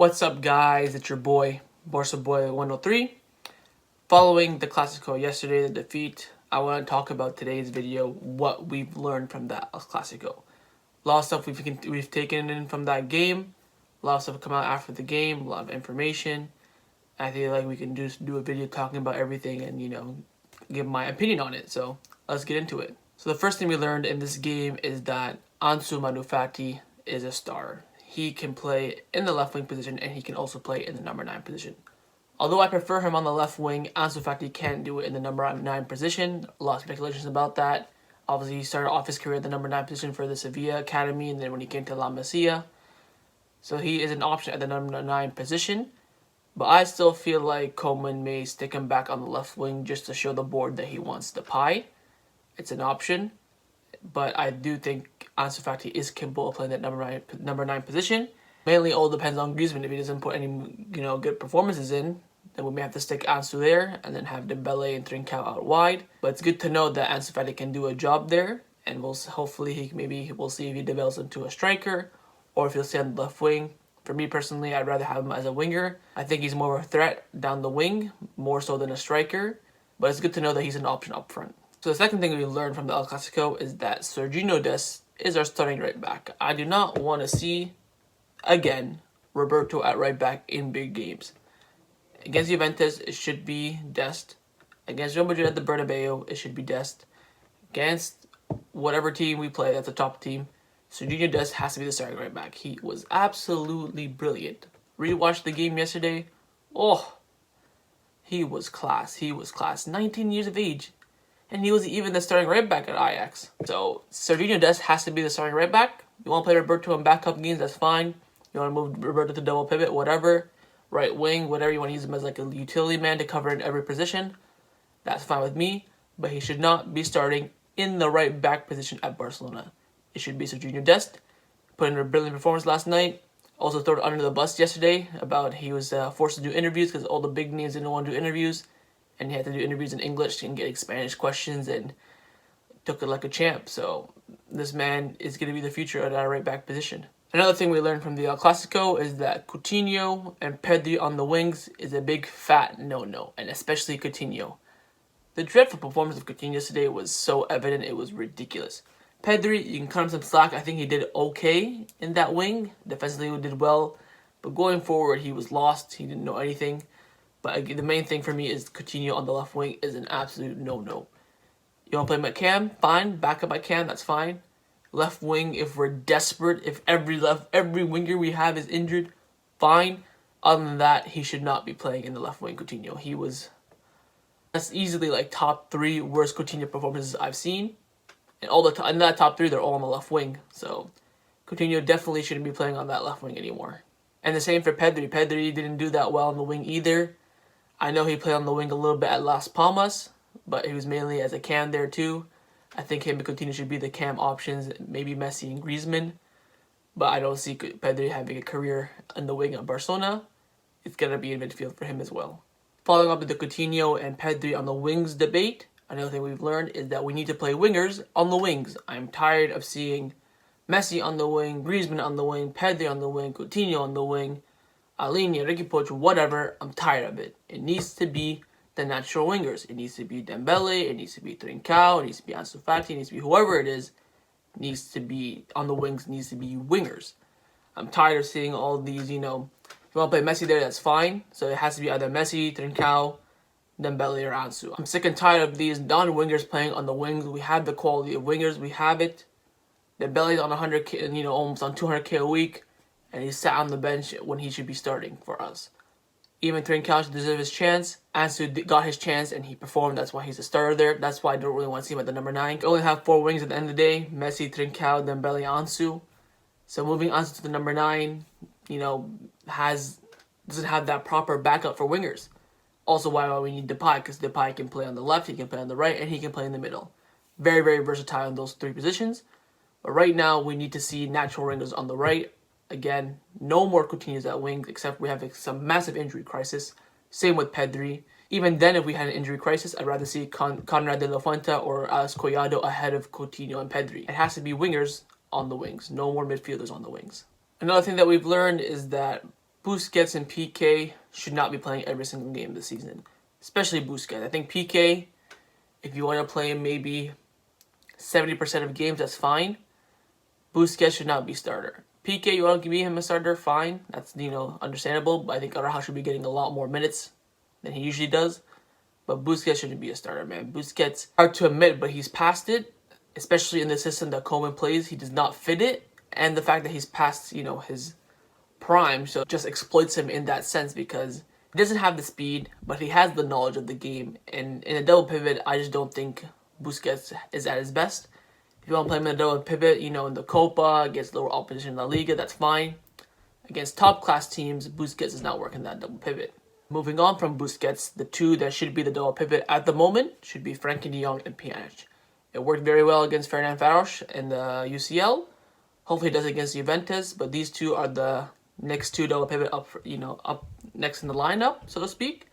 What's up, guys? It's your boy, Barca Boy 103. Following the Clasico yesterday, the defeat, I want to talk about today's video, what we've learned from that Clasico. A lot of stuff we've taken in from that game. A lot of stuff come out after the game. A lot of information. I feel like we can just do a video talking about everything and give my opinion on it. So let's get into it. So the first thing we learned in this game is that Ansu Fati is a star. He can play in the left wing position and he can also play in the number 9 position. Although I prefer him on the left wing, Ansu Fati can't do it in the number 9 position. A lot of speculations about that. Obviously, he started off his career at the number 9 position for the Sevilla Academy, and then when he came to La Masia. So he is an option at the number 9 position. But I still feel like Koeman may stick him back on the left wing just to show the board that he wants Depay. It's an option. But I do think Ansu Fati is capable of playing that number 9 position. Mainly all depends on Griezmann. If he doesn't put any good performances in, then we may have to stick Ansu there and then have Dembele and Trincao out wide. But it's good to know that Ansu Fati can do a job there, and we'll see if he develops into a striker or if he'll stay on the left wing. For me personally, I'd rather have him as a winger. I think he's more of a threat down the wing, more so than a striker. But it's good to know that he's an option up front. So the second thing we learned from the El Clasico is that Dest is our starting right back. I do not want to see, again, Roberto at right back in big games. Against Juventus, it should be Dest. Against Real Madrid at the Bernabeu, it should be Dest. Against whatever team we play, that's a top team, Dest has to be the starting right back. He was absolutely brilliant. Rewatched the game yesterday. Oh, he was class. 19 years of age. And he was even the starting right back at Ajax. So, Dest has to be the starting right back. You want to play Roberto in backup games, that's fine. You want to move Roberto to double pivot, whatever. Right wing, whatever. You want to use him as like a utility man to cover in every position. That's fine with me. But he should not be starting in the right back position at Barcelona. It should be Dest. Put in a brilliant performance last night. Also thrown under the bus yesterday about he was forced to do interviews because all the big names didn't want to do interviews. And he had to do interviews in English and get Spanish questions and took it like a champ. So this man is going to be the future at our right back position. Another thing we learned from the El Clasico is that Coutinho and Pedri on the wings is a big fat no-no, and especially Coutinho. The dreadful performance of Coutinho today was so evident, it was ridiculous. Pedri, you can cut him some slack. I think he did okay in that wing. Defensively, he did well. But going forward, he was lost. He didn't know anything. But the main thing for me is Coutinho on the left wing is an absolute no-no. You want to play McCam? Fine. Back up McCam, that's fine. Left wing, if we're desperate, if every winger we have is injured, fine. Other than that, he should not be playing in the left wing, Coutinho. That's easily like top 3 worst Coutinho performances I've seen. And in that top 3, they're all on the left wing. So Coutinho definitely shouldn't be playing on that left wing anymore. And the same for Pedri. Pedri didn't do that well on the wing either. I know he played on the wing a little bit at Las Palmas, but he was mainly as a cam there too. I think him and Coutinho should be the cam options, maybe Messi and Griezmann. But I don't see Pedri having a career in the wing at Barcelona. It's going to be in midfield for him as well. Following up with the Coutinho and Pedri on the wings debate, another thing we've learned is that we need to play wingers on the wings. I'm tired of seeing Messi on the wing, Griezmann on the wing, Pedri on the wing, Coutinho on the wing, Alini, Ricky Puig, whatever. I'm tired of it. It needs to be the natural wingers. It needs to be Dembele, it needs to be Trincao, it needs to be Ansu Fati, it needs to be whoever it is, needs to be on the wings, needs to be wingers. I'm tired of seeing all these, if you want to play Messi there, that's fine. So it has to be either Messi, Trincao, Dembele, or Ansu. I'm sick and tired of these non-wingers playing on the wings. We have the quality of wingers, we have it. Dembele's on 100K, almost on 200K a week, and he's sat on the bench when he should be starting for us. Even Trincao should deserve his chance. Ansu got his chance and he performed. That's why he's a starter there. That's why I don't really want to see him at the number 9. We only have 4 wings at the end of the day. Messi, Trincao, Dembele, Ansu. So moving Ansu to the number 9, doesn't have that proper backup for wingers. Also why we need Depay, because Depay can play on the left, he can play on the right, and he can play in the middle. Very, very versatile in those 3 positions. But right now, we need to see natural wingers on the right. Again, no more Coutinho's at wings, except we have some massive injury crisis. Same with Pedri. Even then, if we had an injury crisis, I'd rather see Conrad de la Fuente or Alex Collado ahead of Coutinho and Pedri. It has to be wingers on the wings. No more midfielders on the wings. Another thing that we've learned is that Busquets and Pique should not be playing every single game this season, especially Busquets. I think Pique, if you want to play him maybe 70% of games, that's fine. Busquets should not be starter. Pique, you want to give him a starter, fine. That's, understandable. But I think Araujo should be getting a lot more minutes than he usually does. But Busquets shouldn't be a starter, man. Busquets, hard to admit, but he's past it. Especially in the system that Koeman plays, he does not fit it. And the fact that he's past, his prime, so it just exploits him in that sense because he doesn't have the speed, but he has the knowledge of the game. And in a double pivot, I just don't think Busquets is at his best. If you want to play him in a double pivot, in the Copa, against lower opposition in La Liga, that's fine. Against top-class teams, Busquets is not working that double pivot. Moving on from Busquets, the two that should be the double pivot at the moment should be Frenkie de Jong and Pjanic. It worked very well against Fernand Farosh in the UCL. Hopefully it does against Juventus, but these two are the next two double pivot up next in the lineup, so to speak.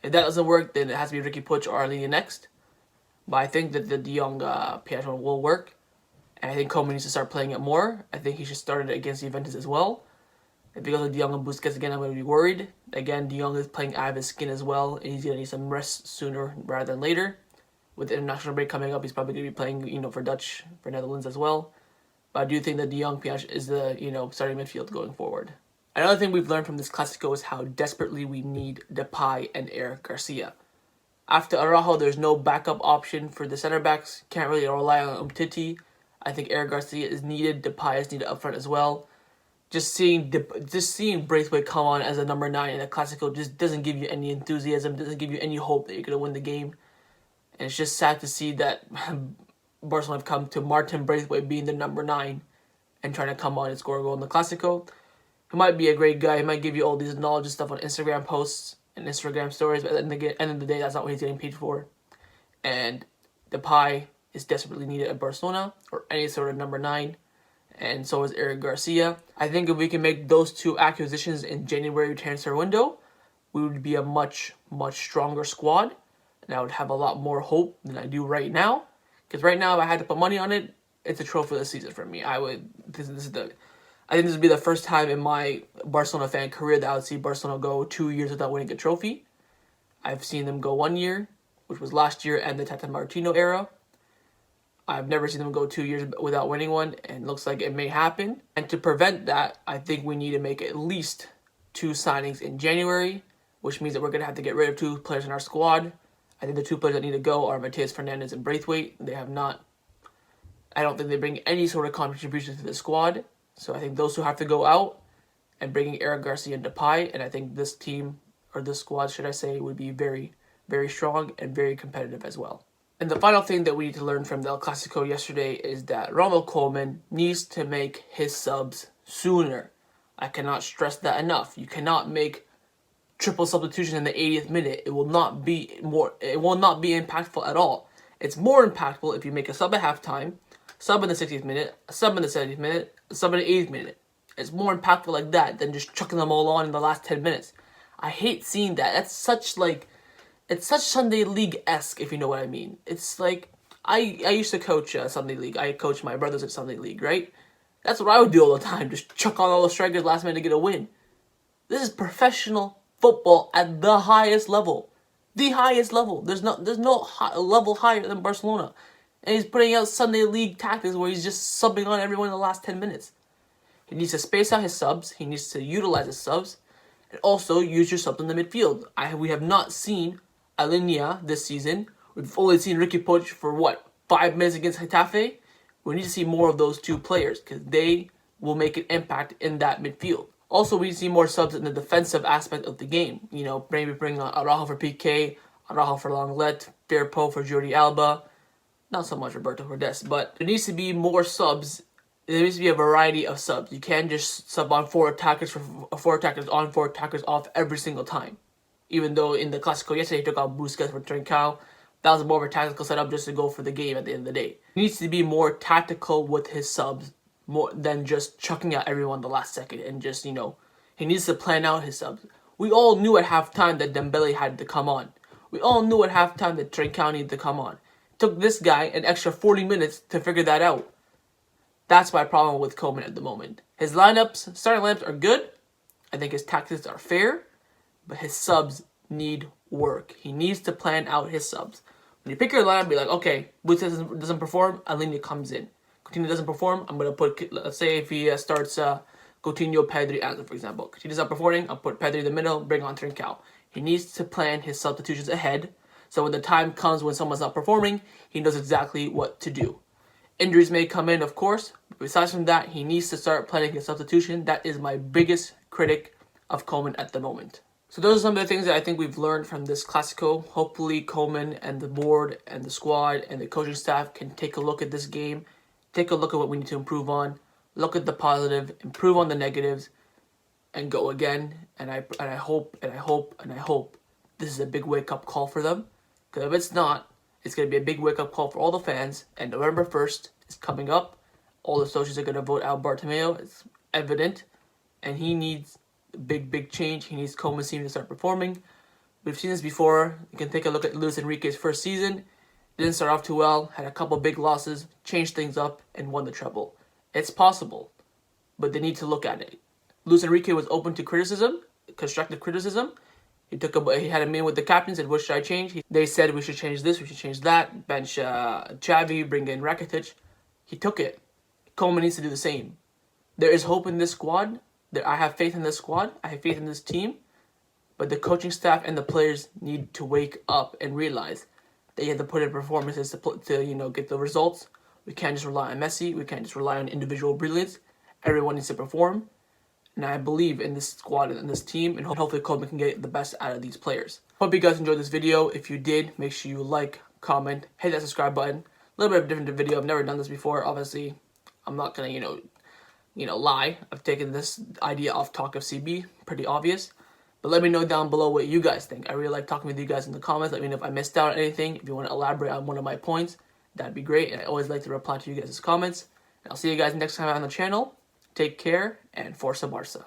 If that doesn't work, then it has to be Ricky Puig or Arlenia next. But I think that the De Jong Pjanic one will work. And I think Koeman needs to start playing it more. I think he should start it against Juventus as well. If it goes with De Jong and Busquets again, I'm going to be worried. Again, De Jong is playing out of his skin as well, and he's going to need some rest sooner rather than later. With the international break coming up, he's probably going to be playing, for Netherlands as well. But I do think that De Jong Pjanic is the, starting midfield going forward. Another thing we've learned from this Clasico is how desperately we need Depay and Eric Garcia. After Araujo, there's no backup option for the center backs. Can't really rely on Umtiti. I think Eric Garcia is needed. Depay is needed up front as well. Just seeing Braithwaite come on as a number 9 in a Clasico just doesn't give you any enthusiasm, doesn't give you any hope that you're going to win the game. And it's just sad to see that Barcelona have come to Martin Braithwaite being the number 9 and trying to come on and score a goal in the Clasico. He might be a great guy. He might give you all these knowledge and stuff on Instagram posts and Instagram stories, but at the end of the day, that's not what he's getting paid for. And Depay is desperately needed at Barcelona or any sort of number 9. And so is Eric Garcia. I think if we can make those two acquisitions in January transfer window, we would be a much, much stronger squad. And I would have a lot more hope than I do right now. Because right now, if I had to put money on it, it's a trophy of the season for me. I think this would be the first time in my Barcelona fan career that I would see Barcelona go 2 years without winning a trophy. I've seen them go 1 year, which was last year and the Tata Martino era. I've never seen them go 2 years without winning one, and it looks like it may happen. And to prevent that, I think we need to make at least 2 signings in January, which means that we're going to have to get rid of 2 players in our squad. I think the 2 players that need to go are Matheus Fernandes and Braithwaite. I don't think they bring any sort of contribution to the squad. So I think those 2 have to go out, and bringing Eric Garcia and Depay. And I think this team, or this squad, should I say, would be very, very strong and very competitive as well. And the final thing that we need to learn from the El Clasico yesterday is that Ronald Koeman needs to make his subs sooner. I cannot stress that enough. You cannot make triple substitution in the 80th minute. It will not be impactful at all. It's more impactful if you make a sub at halftime, sub in the 60th minute, a sub in the 70th minute, a sub in the 80th minute. It's more impactful like that than just chucking them all on in the last 10 minutes. I hate seeing that. It's such Sunday League-esque, if you know what I mean. It's like, I used to coach Sunday League. I coached my brothers at Sunday League, right? That's what I would do all the time, just chuck on all the strikers last minute to get a win. This is professional football at the highest level. The highest level. There's no level higher than Barcelona. And he's putting out Sunday League tactics where he's just subbing on everyone in the last 10 minutes. He needs to space out his subs. He needs to utilize his subs. And also use your subs in the midfield. We have not seen Alinea this season. We've only seen Ricky Puig for 5 minutes against Getafe. We need to see more of those 2 players because they will make an impact in that midfield. Also, we need to see more subs in the defensive aspect of the game. Maybe bring on Araujo for Pique, Araujo for Lenglet, Firpo for Jordi Alba. Not so much Roberto for Dest, but there needs to be more subs. There needs to be a variety of subs. You can't just sub on 4 attackers for 4 attackers on, 4 attackers off every single time. Even though in the Clasico yesterday he took out Busquets for Trincao, that was more of a tactical setup just to go for the game at the end of the day. He needs to be more tactical with his subs, more than just chucking out everyone the last second and just, he needs to plan out his subs. We all knew at halftime that Dembele had to come on. We all knew at halftime that Trincao needed to come on. It took this guy an extra 40 minutes to figure that out. That's my problem with Koeman at the moment. His starting lineups are good. I think his tactics are fair, but his subs need work. He needs to plan out his subs. When you pick your lineup, be like, okay, Busquets doesn't perform, Alina comes in. Coutinho doesn't perform, I'm going to put, let's say if he starts Coutinho, Pedri, Ansu, for example. Coutinho's not performing, I'll put Pedri in the middle, bring on Trincao. He needs to plan his substitutions ahead, so when the time comes when someone's not performing, he knows exactly what to do. Injuries may come in, of course, but besides from that, he needs to start planning his substitution. That is my biggest critic of Koeman at the moment. So those are some of the things that I think we've learned from this Clasico. Hopefully Koeman and the board and the squad and the coaching staff can take a look at this game, take a look at what we need to improve on, look at the positive, improve on the negatives, and go again. And I hope this is a big wake-up call for them. Because if it's not, it's going to be a big wake-up call for all the fans. And November 1st is coming up. All the socials are going to vote out Bartomeu. It's evident. And he needs big change. He needs Koeman's team to start performing. We've seen this before. You can take a look at Luis Enrique's first season. Didn't start off too well. Had a couple big losses. Changed things up and won the treble. It's possible. But they need to look at it. Luis Enrique was open to criticism. Constructive criticism. He had a meeting with the captains, said, what should I change? They said, we should change this, we should change that. Bench Xavi, bring in Rakitic. He took it. Koeman needs to do the same. There is hope in this squad. I have faith in this squad. I have faith in this team. But the coaching staff and the players need to wake up and realize they have to put in performances to get the results. We can't just rely on Messi. We can't just rely on individual brilliance. Everyone needs to perform. And I believe in this squad and this team, and hopefully Koeman can get the best out of these players. Hope you guys enjoyed this video. If you did, make sure you like, comment, hit that subscribe button. A little bit of a different video. I've never done this before. Obviously, I'm not gonna, lie. I've taken this idea off Talk of CB. Pretty obvious. But let me know down below what you guys think. I really like talking with you guys in the comments. Let me know if I missed out on anything. If you want to elaborate on one of my points, that'd be great. And I always like to reply to you guys' comments. And I'll see you guys next time on the channel. Take care, and Forza Barca.